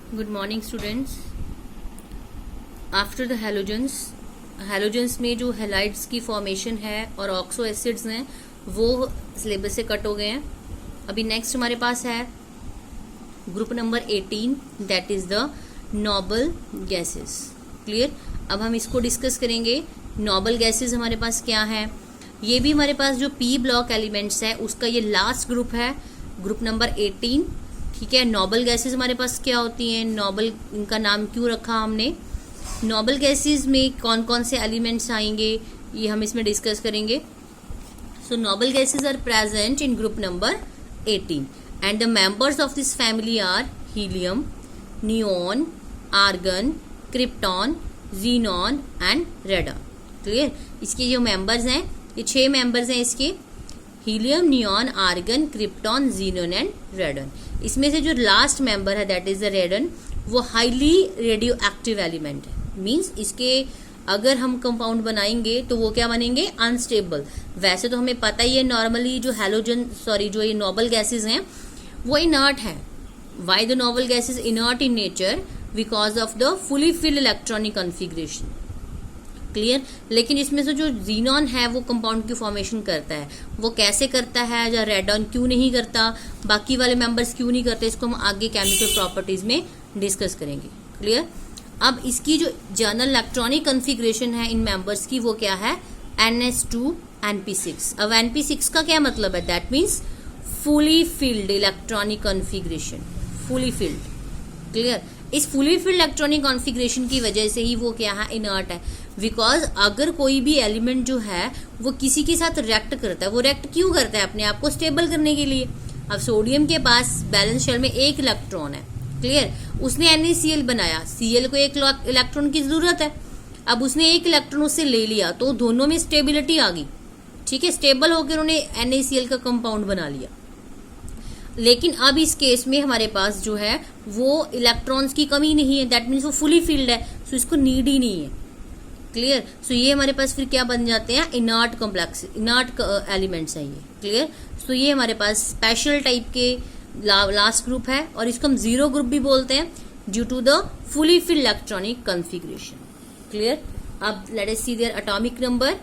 Good morning students. After the halogens में जो halides की फॉर्मेशन है और ऑक्सो एसिड्स हैं वो सिलेबस से कट हो गए हैं। अभी नेक्स्ट हमारे पास है group number 18, that is the noble gases. Clear. अब हम इसको डिस्कस करेंगे। नोबल गैसेस हमारे पास क्या है, ये भी हमारे पास जो पी ब्लॉक एलिमेंट्स है उसका ये लास्ट ग्रुप है, ग्रुप नंबर 18। ठीक है। नोबल गैसेस हमारे पास क्या होती हैं, नोबल इनका नाम क्यों रखा हमने, नोबल गैसेस में कौन कौन से एलिमेंट्स आएंगे ये हम इसमें डिस्कस करेंगे। So noble gases are present in group number 18 and the members of this family are helium, neon, argon, krypton, xenon and radon. Clear. इसके जो मेंबर्स हैं ये 6 मेंबर्स हैं इसके, helium, neon, argon, krypton, xenon and radon. इसमें से जो last member है दैट इज द रेडन, वो हाईली रेडियो एक्टिव एलिमेंट है। मींस इसके अगर हम कंपाउंड बनाएंगे तो वो क्या बनेंगे, अनस्टेबल। वैसे तो हमें पता ही है नॉर्मली जो जो ये नोबल गैसेस हैं वो इनर्ट है। Why the noble gases inert in nature, because of the fully filled electronic configuration. Clear. लेकिन इसमें से जो जीनॉन है वो कंपाउंड की फॉर्मेशन करता है, वो कैसे करता है या रेडन क्यों नहीं करता, बाकी वाले मेंबर्स क्यों नहीं करते, इसको हम आगे केमिकल प्रॉपर्टीज में डिस्कस करेंगे। क्लियर। अब इसकी जो जनरल इलेक्ट्रॉनिक कॉन्फ़िगरेशन है इन मेंबर्स की वो क्या है, NH2 NP6। अब NP6 का क्या मतलब है, that means fully filled electronic configuration, fully filled. Clear. इस फुली फिल्ड इलेक्ट्रॉनिक कॉन्फ़िगरेशन की वजह से ही वो क्या है, इनर्ट है। बिकॉज अगर कोई भी एलिमेंट जो है वो किसी के साथ रिएक्ट करता है, वो रिएक्ट क्यों करता है, अपने आप को स्टेबल करने के लिए। अब सोडियम के पास बैलेंस शेल में 1 इलेक्ट्रॉन है। क्लियर। उसने NaCl बनाया, Cl को 1 इलेक्ट्रॉन की जरूरत है। अब उसने 1 इलेक्ट्रॉन उससे ले लिया तो दोनों में स्टेबिलिटी आ गई। ठीक है। स्टेबल होकर उन्होंने NaCl का कंपाउंड बना लिया। लेकिन अब इस केस में हमारे पास जो है वो इलेक्ट्रॉन्स की कमी नहीं है, दैट मीन्स वो फुली फिल्ड है, सो इसको नीड ही नहीं है। क्लियर। सो ये हमारे पास फिर क्या बन जाते हैं, इनर्ट कॉम्प्लेक्स, इनर्ट एलिमेंट्स हैं ये। क्लियर। सो ये हमारे पास स्पेशल टाइप के लास्ट ग्रुप है और इसको हम जीरो ग्रुप भी बोलते हैं due to the fully filled electronic configuration. Clear. अब let us see their atomic number.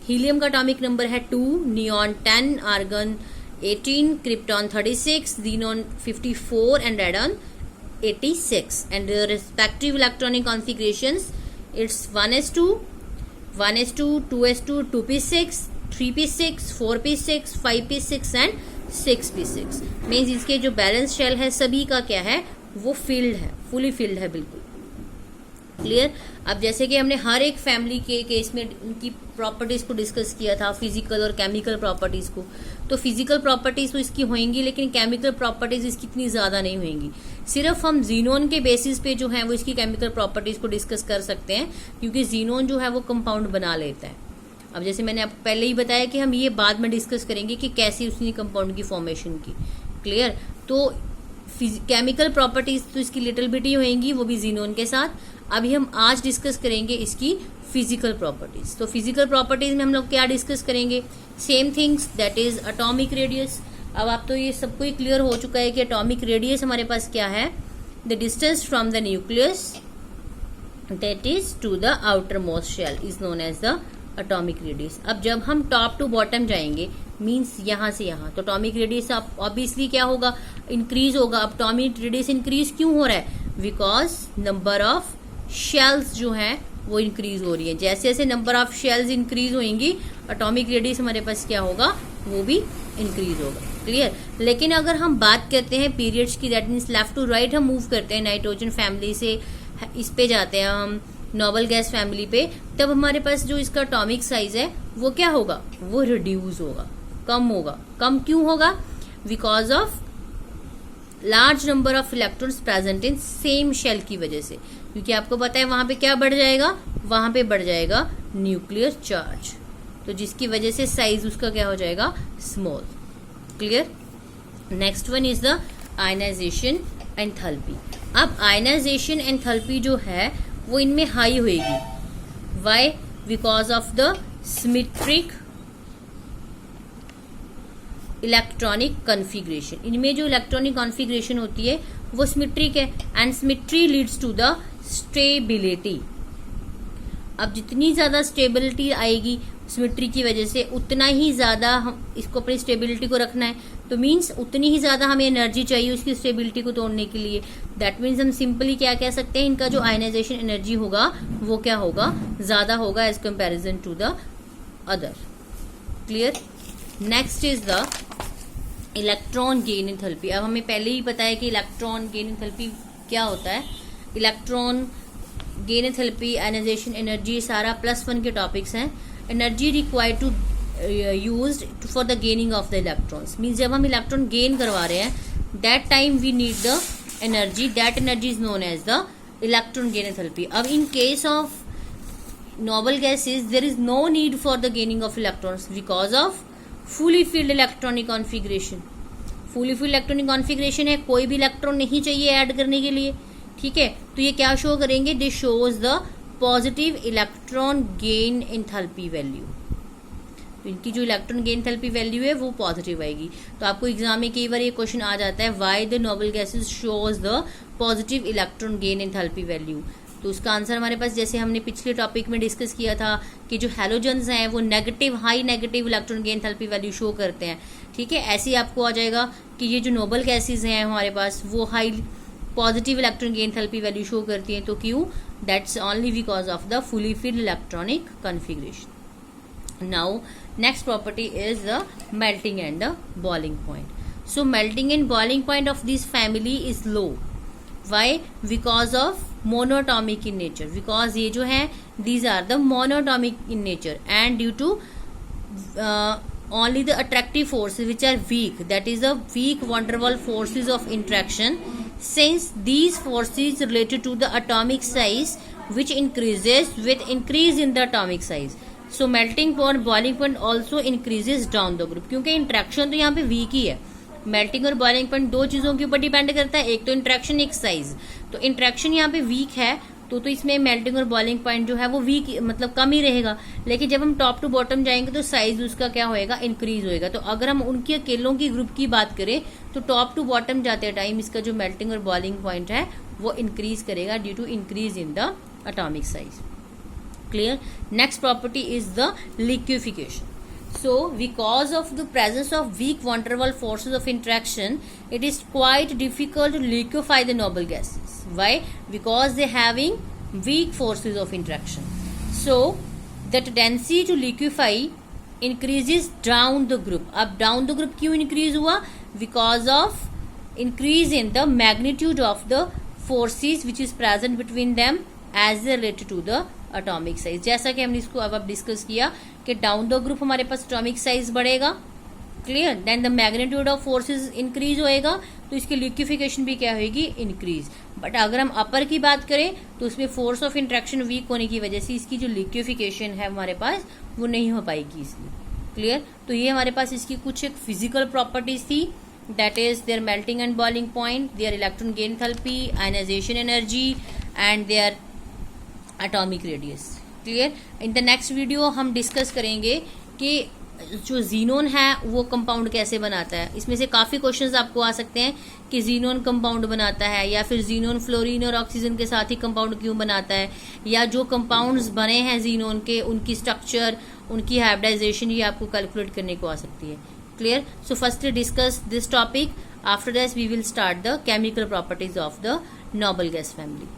Helium का एटॉमिक नंबर है 2, neon 10, argon 18, krypton 36, xenon 54 and radon 86, and the respective electronic configurations it's 1s2, 2s2, 2p6, 3p6, 4p6, 5p6 and 6p6। Means इसके जो balance shell है सभी का क्या है, वो फील्ड है, फुली फील्ड है बिल्कुल। क्लियर। अब जैसे कि हमने हर एक फैमिली के केस में उनकी प्रॉपर्टीज को डिस्कस किया था, फिजिकल और केमिकल प्रॉपर्टीज को, तो फिजिकल प्रॉपर्टीज तो इसकी होंगी लेकिन केमिकल प्रॉपर्टीज इसकी इतनी ज्यादा नहीं होंगी। सिर्फ हम जीनोन के बेसिस पे जो है वो इसकी केमिकल प्रॉपर्टीज को डिस्कस कर सकते हैं, क्योंकि जीनोन जो है वो कंपाउंड बना लेता है। अब जैसे मैंने आपको पहले ही बताया कि हम ये बाद में डिस्कस करेंगे कि कैसे उसने कंपाउंड की फॉर्मेशन की। क्लियर। तो केमिकल प्रॉपर्टीज तो इसकी लिटिल बिट ही होंगी, वो भी जीनोन के साथ। अभी हम आज डिस्कस करेंगे इसकी फिजिकल प्रॉपर्टीज। तो फिजिकल प्रॉपर्टीज में हम लोग क्या डिस्कस करेंगे, same things, that is atomic radius. अब आप तो ये सबको ही क्लियर हो चुका है कि एटॉमिक रेडियस हमारे पास क्या है, the distance from the nucleus that is to the outer most shell is known as the atomic radius. अब जब हम टॉप टू बॉटम जाएंगे, मीन्स यहां से यहां, तो एटॉमिक रेडियस ऑब्वियसली क्या होगा, इंक्रीज होगा। अब एटॉमिक रेडियस इंक्रीज क्यों हो रहा है, बिकॉज नंबर ऑफ शेल्स जो हैं वो इंक्रीज हो रही है। जैसे जैसे नंबर ऑफ शेल्स इंक्रीज होंगी एटॉमिक रेडियस हमारे पास क्या होगा, वो भी इंक्रीज होगा। क्लियर। लेकिन अगर हम बात करते हैं पीरियड्स की, that means left to right हम मूव करते हैं, नाइट्रोजन फैमिली से इस पे जाते हैं हम नोबल गैस फैमिली पे, तब हमारे पास जो इसका एटॉमिक साइज है वो क्या होगा, वो रिड्यूस होगा, कम होगा। कम क्यों होगा, because of large number of electrons present in same shell की वजह से, क्योंकि आपको पता है वहां पे क्या बढ़ जाएगा, वहां पे बढ़ जाएगा न्यूक्लियर चार्ज, तो जिसकी वजह से साइज उसका क्या हो जाएगा, small. Clear. Next one is the ionisation enthalpy. अब आयनाइजेशन एंथैल्पी जो है वो इनमें हाई होएगी। Why, because of the symmetric electronic configuration. इनमें जो इलेक्ट्रॉनिक कॉन्फ़िगरेशन होती है वो सिमेट्रिक है, and symmetry leads to the stability. अब जितनी ज्यादा स्टेबिलिटी आएगी सिमेट्री की वजह से, उतना ही ज्यादा हम इसको अपनी स्टेबिलिटी को रखना है, तो मीन्स उतनी ही ज्यादा हमें एनर्जी चाहिए उसकी स्टेबिलिटी को तोड़ने के लिए। दैट मीन्स हम सिंपली क्या कह सकते हैं, इनका जो आयनाइजेशन एनर्जी होगा वो क्या होगा, ज्यादा होगा as comparison to the other. Clear. Next is the electron gain enthalpy. अब हमें पहले ही पता है कि इलेक्ट्रॉन गेन एंथैल्पी क्या होता है। Electron gain enthalpy, ionization energy, सारा +1 के टॉपिक्स हैं। Energy required to used for the gaining of the electrons, means जब हम इलेक्ट्रॉन गेन करवा रहे हैं that time we need the energy, that energy is known as the electron gain enthalpy. अब in case of noble gases there is no need for the gaining of electrons because of fully filled electronic configuration। fully filled electronic configuration है, कोई भी electron नहीं चाहिए add करने के लिए, ठीक है। तो ये क्या शो करेंगे, this shows the positive electron gain enthalpy value. तो इनकी जो इलेक्ट्रॉन गेन एंथैल्पी वैल्यू है वो पॉजिटिव आएगी। तो आपको एग्जाम में कई बार ये क्वेश्चन आ जाता है, why the noble gases shows the positive electron gain enthalpy value. तो उसका आंसर हमारे पास, जैसे हमने पिछले टॉपिक में डिस्कस किया था कि जो हैलोजन्स हैं वो negative, high negative electron gain enthalpy value show करते हैं, ठीक है। ऐसे ही आपको आ जाएगा कि ये जो नोबल गैसेस हैं हमारे पास वो high positive electron gain enthalpy value show करती हैं। तो क्यों, that's only because of the fully filled electronic configuration. Now next property is the melting and the boiling point. So melting and boiling point of this family is low. Why? Because of monatomic in nature, because ये जो है these are the monatomic in nature and due to only the attractive forces which are weak, that is the weak van der Waals forces of interaction, since these forces related to the atomic size which increases with increase in the atomic size। so melting point, boiling point also increases down the group, क्योंकि interaction तो यहाँ पे weak ही है। Melting और boiling point दो चीजों के ऊपर डिपेंड करता है, एक तो इंट्रैक्शन, एक साइज। तो इंट्रैक्शन यहाँ पे वीक है तो इसमें मेल्टिंग और बॉइलिंग पॉइंट जो है वो वीक, मतलब कम ही रहेगा। लेकिन जब हम टॉप टू बॉटम जाएंगे तो साइज उसका क्या होएगा, इंक्रीज होएगा। तो अगर हम उनकी अकेलों की ग्रुप की बात करें तो टॉप टू बॉटम जाते टाइम इसका जो मेल्टिंग और बॉइलिंग पॉइंट है वो इंक्रीज करेगा due to increase in the atomic size. Clear. Next property is the liquefaction. So, because of the presence of weak van der Waals forces of interaction, it is quite difficult to liquefy the noble gases. Why? Because they having weak forces of interaction. So, the tendency to liquefy increases down the group. अब down the group क्यों increase हुआ? Because of increase in the magnitude of the forces which is present between them as related to the atomic size. जैसा कि हमने इसको अब discuss किया कि डाउन द ग्रुप हमारे पास एटॉमिक साइज बढ़ेगा, clear, then the magnitude of forces increase होएगा तो इसकी लिक्विफिकेशन भी क्या होगी, इंक्रीज। बट अगर हम अपर की बात करें तो उसमें फोर्स ऑफ इंट्रैक्शन वीक होने की वजह से इसकी जो लिक्विफिकेशन है हमारे पास वो नहीं हो पाएगी इसलिए। क्लियर। तो ये हमारे पास इसकी कुछ एक फिजिकल प्रॉपर्टीज थी, that is their melting and boiling point, their electron gain enthalpy, ionization energy and their atomic radius. Clear. In the next video हम डिस्कस करेंगे कि जो जीनोन है वो कंपाउंड कैसे बनाता है। इसमें से काफ़ी क्वेश्चंस आपको आ सकते हैं कि जीनोन कंपाउंड बनाता है या फिर जीनोन फ्लोरीन और ऑक्सीजन के साथ ही कंपाउंड क्यों बनाता है, या जो कंपाउंड्स बने हैं जीनोन के उनकी स्ट्रक्चर, उनकी हाइब्रिडाइजेशन, ये आपको कैलकुलेट करने को आ सकती है। Clear. So firstly discuss this topic, after that we will start the chemical properties of the noble gas family.